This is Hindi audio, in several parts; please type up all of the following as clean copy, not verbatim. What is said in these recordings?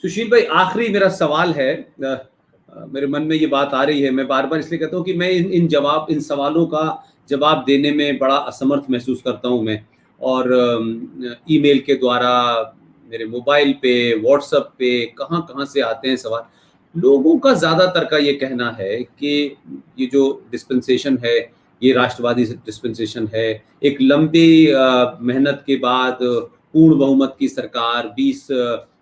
सुशील भाई, आखिरी मेरा सवाल है। मेरे मन में ये बात आ रही है, मैं बार बार इसलिए कहता हूँ कि मैं इन सवालों का जवाब देने में बड़ा असमर्थ महसूस करता हूँ मैं। और ईमेल के द्वारा, मेरे मोबाइल पे, व्हाट्सएप पे, कहाँ कहाँ से आते हैं सवाल। लोगों का ज़्यादातर का ये कहना है कि ये जो डिस्पेंसेशन है, ये राष्ट्रवादी डिस्पेंसेशन है। एक लंबी मेहनत के बाद पूर्ण बहुमत की सरकार, 20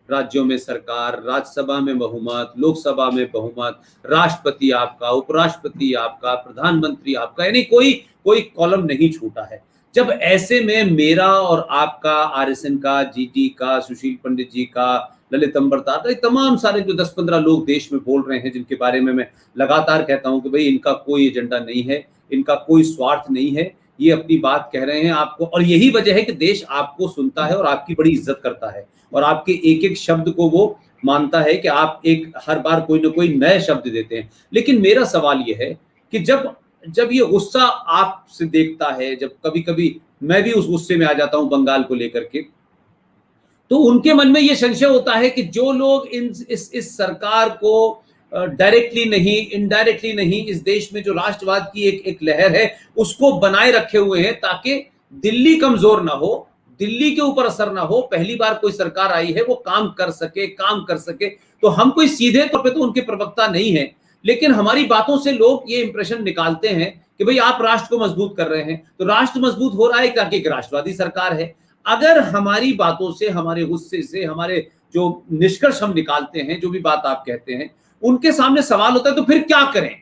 राज्यों में सरकार, राज्यसभा में बहुमत, लोकसभा में बहुमत, राष्ट्रपति आपका, उपराष्ट्रपति आपका, प्रधानमंत्री आपका, यानी कोई कोई कॉलम नहीं छूटा है। जब ऐसे में मेरा और आपका, आरएसएन का, जीटी का, सुशील पंडित जी का, ललित अंबरदार का, तमाम सारे जो 10-15 लोग देश में बोल रहे हैं, जिनके बारे में मैं लगातार कहता हूं कि भाई इनका कोई एजेंडा नहीं है, इनका कोई स्वार्थ नहीं है, ये अपनी बात कह रहे हैं आपको, और यही वजह है कि देश आपको सुनता है और आपकी बड़ी इज्जत करता है, और आपके एक एक शब्द को वो मानता है कि आप एक हर बार कोई ना कोई नए शब्द देते हैं। लेकिन मेरा सवाल ये है कि जब जब ये गुस्सा आपसे देखता है, जब कभी कभी मैं भी उस गुस्से में आ जाता हूं बंगाल को लेकर के, तो उनके मन में ये संशय होता है कि जो लोग इस सरकार को डायरेक्टली नहीं, इनडायरेक्टली नहीं, इस देश में जो राष्ट्रवाद की एक लहर है उसको बनाए रखे हुए हैं, ताकि दिल्ली कमजोर ना हो, दिल्ली के ऊपर असर ना हो, पहली बार कोई सरकार आई है वो काम कर सके। तो हम कोई सीधे तौर पे तो उनके प्रवक्ता नहीं है, लेकिन हमारी बातों से लोग ये इंप्रेशन निकालते हैं कि भाई आप राष्ट्र को मजबूत कर रहे हैं। तो राष्ट्र मजबूत हो रहा है क्योंकि एक राष्ट्रवादी सरकार है। अगर हमारी बातों से, हमारे गुस्से से, हमारे जो निष्कर्ष हम निकालते हैं, जो भी बात आप कहते हैं, उनके सामने सवाल होता है तो फिर क्या करें?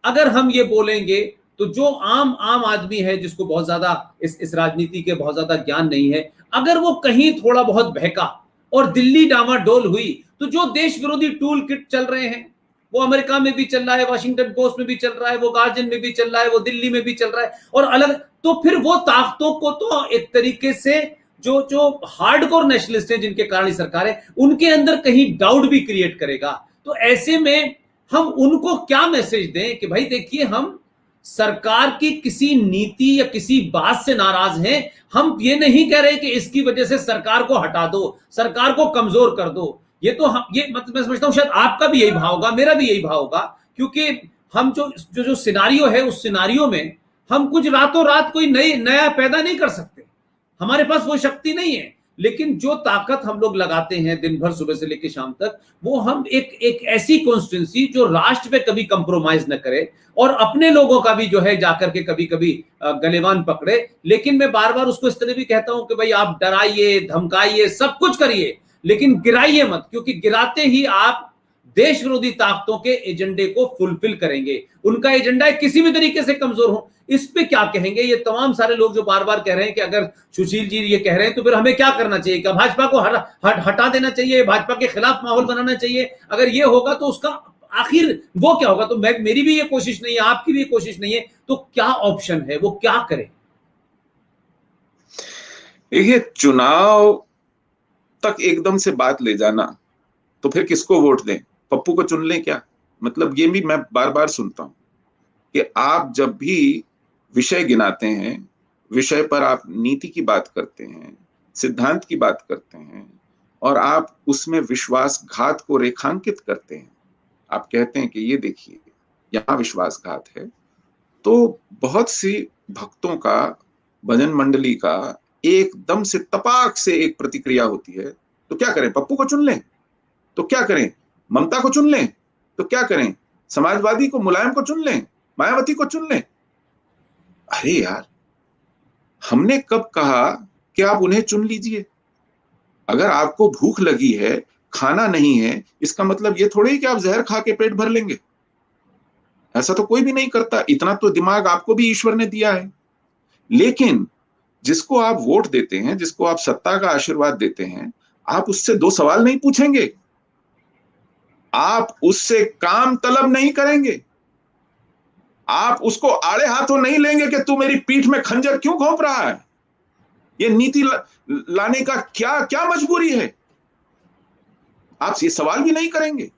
अगर हम ये बोलेंगे तो जो आम आम आदमी है, जिसको बहुत ज्यादा इस राजनीति के बहुत ज्यादा ज्ञान नहीं है, अगर वो कहीं थोड़ा बहुत बहका और दिल्ली डामाडोल हुई, तो जो देश विरोधी टूल किट चल रहे हैं, वो अमेरिका में भी चल रहा है, वाशिंगटन पोस्ट में भी चल रहा है, वो गार्जियन में भी चल रहा है, वो दिल्ली में भी चल रहा है, और अलग, तो फिर वो ताकतों को तो एक तरीके से जो जो हार्डकोर नेशनलिस्ट हैं, जिनके कारण सरकार है, उनके अंदर कहीं डाउट भी क्रिएट करेगा। तो ऐसे में हम उनको क्या मैसेज दें कि भाई देखिए, हम सरकार की किसी नीति या किसी बात से नाराज हैं, हम ये नहीं कह रहे कि इसकी वजह से सरकार को हटा दो, सरकार को कमजोर कर दो। ये तो हम, ये मतलब मैं समझता हूं शायद आपका भी यही भाव होगा, मेरा भी यही भाव होगा, क्योंकि हम जो जो जो सिनारियो है, उस सिनारियो में हम कुछ रातों रात कोई नया पैदा नहीं कर सकते, हमारे पास वो शक्ति नहीं है। लेकिन जो ताकत हम लोग लगाते हैं दिन भर सुबह से लेकर शाम तक, वो हम एक ऐसी कॉन्स्टिट्यूंसी जो राष्ट्र पे कभी कंप्रोमाइज न करे और अपने लोगों का भी जो है जाकर के कभी कभी गलेवान पकड़े। लेकिन मैं बार बार उसको इस तरह भी कहता हूं कि भाई आप डराइए, धमकाइए, सब कुछ करिए, लेकिन गिराइए मत, क्योंकि गिराते ही आप देश विरोधी ताकतों के एजेंडे को फुलफिल करेंगे। उनका एजेंडा किसी भी तरीके से कमजोर हो, इस पे क्या कहेंगे ये तमाम सारे लोग जो बार बार कह रहे हैं कि अगर सुशील जी ये कह रहे हैं तो फिर हमें क्या करना चाहिए? क्या भाजपा को हटा देना चाहिए, भाजपा के खिलाफ माहौल बनाना चाहिए? अगर ये होगा तो उसका आखिर वो क्या होगा? तो मेरी भी ये कोशिश नहीं है, आपकी भी ये कोशिश नहीं है, तो क्या ऑप्शन है, वो क्या करें? देखिए, चुनाव तक एकदम से बात ले जाना, तो फिर किसको वोट दें? पप्पू को चुन लें क्या? मतलब ये भी मैं बार बार सुनता हूं कि आप जब भी विषय गिनाते हैं, विषय पर आप नीति की बात करते हैं, सिद्धांत की बात करते हैं, और आप उसमें विश्वासघात को रेखांकित करते हैं। आप कहते हैं कि ये देखिए यहां विश्वासघात है, तो बहुत सी भक्तों का, भजन मंडली का एकदम से तपाक से एक प्रतिक्रिया होती है। तो क्या करें? पप्पू को चुन लें? तो क्या करें? ममता को चुन लें? तो क्या करें? समाजवादी को, मुलायम को चुन लें? मायावती को चुन लें? अरे यार, हमने कब कहा कि आप उन्हें चुन लीजिए? अगर आपको भूख लगी है, खाना नहीं है, इसका मतलब ये थोड़ी कि आप जहर खा के पेट भर लेंगे। ऐसा तो कोई भी नहीं करता। इतना तो दिमाग आपको भी ईश्वर ने दिया है। लेकिन जिसको आप वोट देते हैं, जिसको आप सत्ता का आशीर्वाद देते हैं, आप उससे दो सवाल नहीं पूछेंगे, आप उससे काम तलब नहीं करेंगे, आप उसको आड़े हाथों नहीं लेंगे कि तू मेरी पीठ में खंजर क्यों घोंप रहा है। ये नीति लाने का क्या क्या मजबूरी है? आप ये सवाल भी नहीं करेंगे।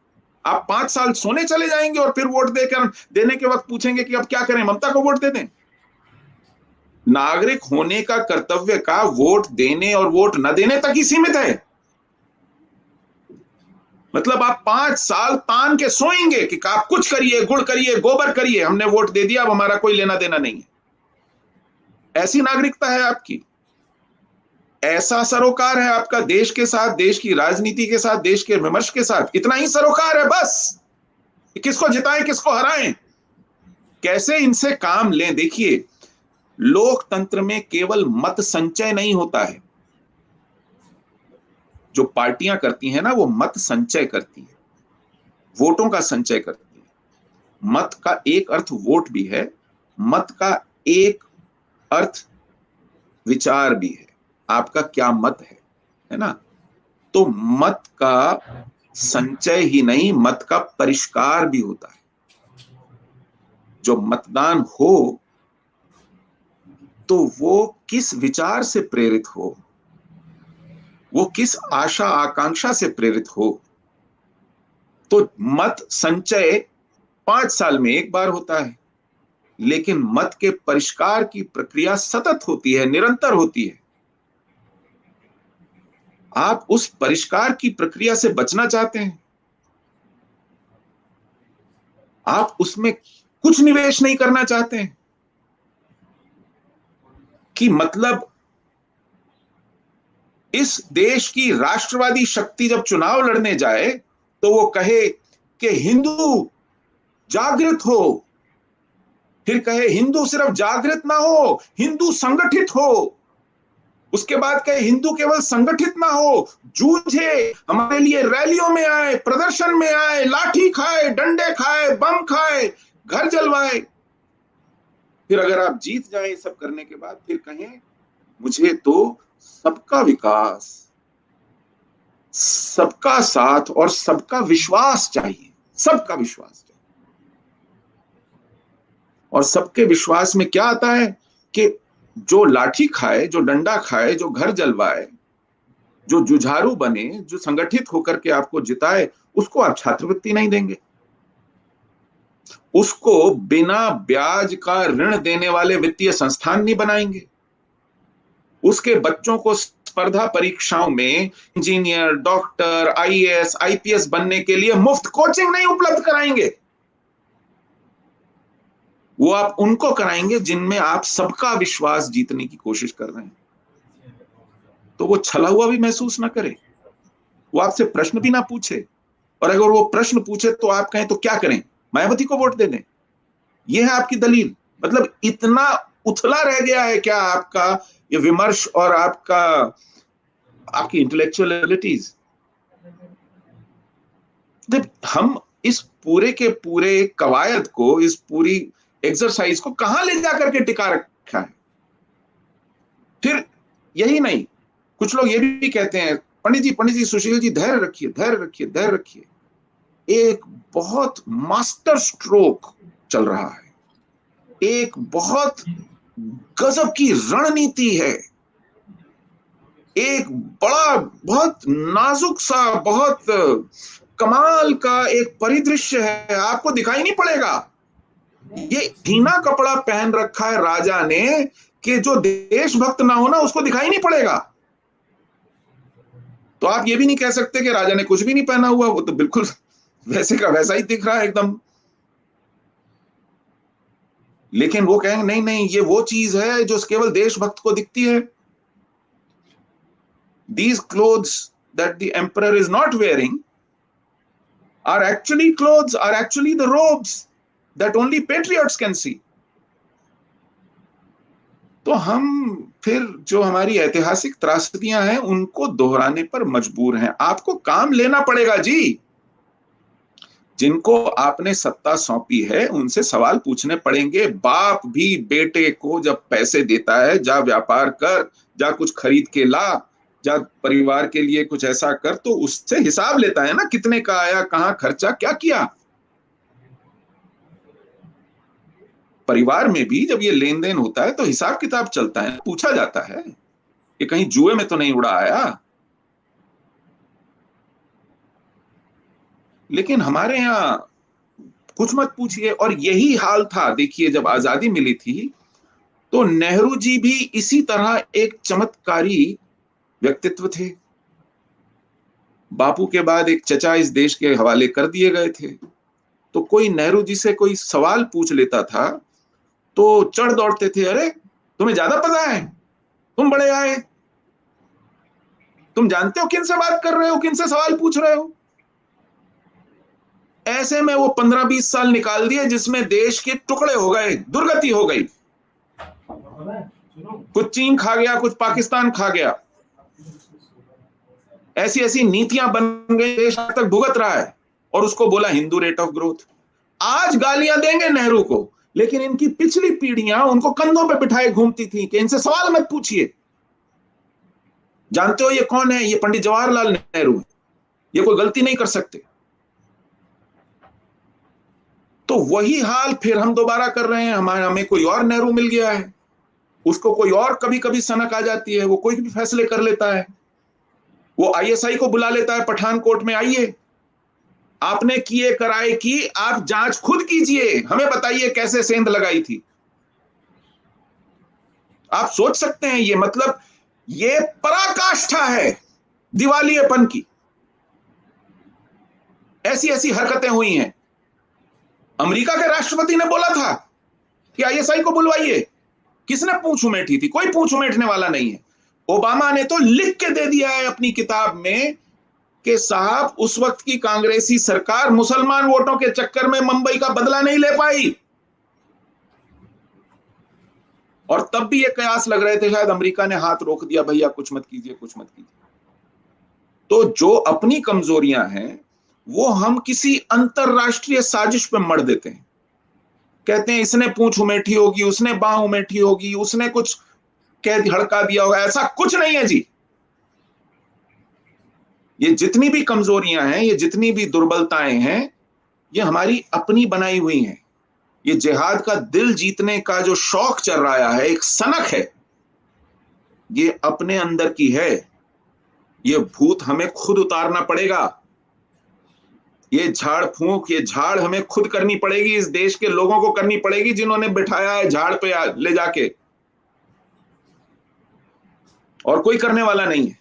आप 5 साल सोने चले जाएंगे और फिर वोट देने के वक्त पूछेंगे कि अब क्या करें, ममता को वोट दे दें? नागरिक होने का कर्तव्य का वोट देने और वोट न देने तक ही सीमित है। मतलब आप 5 साल तान के सोएंगे कि आप कुछ करिए, गुड़ करिए, गोबर करिए, हमने वोट दे दिया, अब हमारा कोई लेना देना नहीं है। ऐसी नागरिकता है आपकी, ऐसा सरोकार है आपका देश के साथ, देश की राजनीति के साथ, देश के विमर्श के साथ, इतना ही सरोकार है बस। किसको जिताएं, किसको हराएं, कैसे इनसे काम लें। देखिए, लोकतंत्र में केवल मत संचय नहीं होता है। जो पार्टियां करती हैं ना, वो मत संचय करती है, वोटों का संचय करती है। मत का एक अर्थ वोट भी है, मत का एक अर्थ विचार भी है, आपका क्या मत है ना। तो मत का संचय ही नहीं, मत का परिष्कार भी होता है। जो मतदान हो तो वो किस विचार से प्रेरित हो, वो किस आशा आकांक्षा से प्रेरित हो। तो मत संचय 5 साल में एक बार होता है, लेकिन मत के परिष्कार की प्रक्रिया सतत होती है, निरंतर होती है। आप उस परिष्कार की प्रक्रिया से बचना चाहते हैं, आप उसमें कुछ निवेश नहीं करना चाहते हैं कि मतलब इस देश की राष्ट्रवादी शक्ति जब चुनाव लड़ने जाए तो वो कहे कि हिंदू जागृत हो, फिर कहे हिंदू सिर्फ जागृत ना हो, हिंदू संगठित हो, उसके बाद कहे हिंदू केवल संगठित ना हो, जूझे, हमारे लिए रैलियों में आए, प्रदर्शन में आए, लाठी खाए, डंडे खाए, बम खाए, घर जलवाए। फिर अगर आप जीत जाए सब करने के बाद, फिर कहें मुझे तो सबका विकास, सबका साथ और सबका विश्वास चाहिए, सबका विश्वास चाहिए। और सबके विश्वास में क्या आता है कि जो लाठी खाए, जो डंडा खाए, जो घर जलवाए, जो जुझारू बने, जो संगठित होकर के आपको जिताए, उसको आप छात्रवृत्ति नहीं देंगे, उसको बिना ब्याज का ऋण देने वाले वित्तीय संस्थान नहीं बनाएंगे, उसके बच्चों को स्पर्धा परीक्षाओं में इंजीनियर, डॉक्टर, आईएएस, आईपीएस बनने के लिए मुफ्त कोचिंग नहीं उपलब्ध कराएंगे। वो आप उनको कराएंगे जिनमें आप सबका विश्वास जीतने की कोशिश कर रहे हैं। तो वो छला हुआ भी महसूस ना करे, वो आपसे प्रश्न भी ना पूछे, और अगर वो प्रश्न पूछे तो आप कहें तो क्या करें, मायावती को वोट दे दें। ये है आपकी दलील। मतलब इतना उथला रह गया है क्या आपका ये विमर्श और आपकी इंटेलेक्चुअल एबिलिटीज। हम इस पूरे के पूरे कवायद को, इस पूरी एक्सरसाइज को कहां ले जाकर के टिका रखा है। फिर यही नहीं, कुछ लोग ये भी कहते हैं, पंडित जी, सुशील जी, धैर्य रखिए, धैर्य रखिए, धैर्य रखिए। एक बहुत मास्टर स्ट्रोक चल रहा है, एक बहुत गजब की रणनीति है, एक बड़ा, बहुत नाजुक सा, बहुत कमाल का एक परिदृश्य है, आपको दिखाई नहीं पड़ेगा। ये ढीना कपड़ा पहन रखा है राजा ने कि जो देशभक्त ना हो ना, उसको दिखाई नहीं पड़ेगा। तो आप ये भी नहीं कह सकते कि राजा ने कुछ भी नहीं पहना हुआ, वो तो बिल्कुल वैसे का वैसा ही दिख रहा है एकदम। लेकिन वो कहेंगे नहीं नहीं, ये वो चीज है जो केवल देशभक्त को दिखती है। These clothes that the emperor is not wearing are actually clothes, are actually the robes that only patriots can see. तो हम फिर जो हमारी ऐतिहासिक त्रासदियां हैं उनको दोहराने पर मजबूर हैं। आपको काम लेना पड़ेगा जी, जिनको आपने सत्ता सौंपी है उनसे सवाल पूछने पड़ेंगे। बाप भी बेटे को जब पैसे देता है, जा व्यापार कर, जा कुछ खरीद के ला, जा परिवार के लिए कुछ ऐसा कर, तो उससे हिसाब लेता है ना, कितने का आया, कहां खर्चा, क्या किया। परिवार में भी जब ये लेन देन होता है तो हिसाब किताब चलता है, पूछा जाता है कि कहीं जुए में तो नहीं उड़ा आया। लेकिन हमारे यहाँ कुछ मत पूछिए। और यही हाल था, देखिए, जब आजादी मिली थी तो नेहरू जी भी इसी तरह एक चमत्कारी व्यक्तित्व थे। बापू के बाद एक चचा इस देश के हवाले कर दिए गए थे। तो कोई नेहरू जी से कोई सवाल पूछ लेता था तो चढ़ दौड़ते थे, अरे तुम्हें ज्यादा पता है, तुम बड़े आए, तुम जानते हो किन से बात कर रहे हो, किन से सवाल पूछ रहे हो। ऐसे में वो 15-20 साल निकाल दिए जिसमें देश के टुकड़े हो गए, दुर्गति हो गई। कुछ चीन खा गया, कुछ पाकिस्तान खा गया, ऐसी ऐसी नीतियां बन गई, देश आज तक भुगत रहा है और उसको बोला हिंदू रेट ऑफ ग्रोथ। आज गालियां देंगे नेहरू को, लेकिन इनकी पिछली पीढ़ियां उनको कंधों पे बिठाए घूमती थी कि इनसे सवाल मत पूछिए। जानते हो ये कौन है? ये पंडित जवाहरलाल नेहरू है, ये कोई गलती नहीं कर सकते। तो वही हाल फिर हम दोबारा कर रहे हैं। हमें कोई और नेहरू मिल गया है, उसको कोई और कभी कभी सनक आ जाती है, वो कोई भी फैसले कर लेता है। वो आईएसआई को बुला लेता है पठानकोट में, आइए आपने किए कराए की आप जांच खुद कीजिए, हमें बताइए कैसे सेंध लगाई थी। आप सोच सकते हैं, ये मतलब ये पराकाष्ठा है दिवालियेपन की। ऐसी ऐसी हरकतें हुई हैं। अमेरिका के राष्ट्रपति ने बोला था कि आईएसआई को बुलवाइए, किसने पूंछ उमेठी थी? कोई पूंछ उमेठने वाला नहीं है। ओबामा ने तो लिख के दे दिया है अपनी किताब में कि साहब उस वक्त की कांग्रेसी सरकार मुसलमान वोटों के चक्कर में मुंबई का बदला नहीं ले पाई, और तब भी ये कयास लग रहे थे शायद अमेरिका ने हाथ रोक दिया, भैया कुछ मत कीजिए, कुछ मत कीजिए। तो जो अपनी कमजोरियां हैं वो हम किसी अंतरराष्ट्रीय साजिश पे मर देते हैं। कहते हैं इसने पूंछ उमेठी होगी, उसने बांह उमेठी होगी, उसने कुछ कह हड़का दिया होगा। ऐसा कुछ नहीं है जी। ये जितनी भी कमजोरियां हैं, ये जितनी भी दुर्बलताएं हैं, ये हमारी अपनी बनाई हुई हैं। ये जिहाद का दिल जीतने का जो शौक चल रहा है, एक सनक है, ये अपने अंदर की है। ये भूत हमें खुद उतारना पड़ेगा। ये झाड़ फूंक, ये झाड़ हमें खुद करनी पड़ेगी, इस देश के लोगों को करनी पड़ेगी जिन्होंने बिठाया है झाड़ पे ले जाके, और कोई करने वाला नहीं है।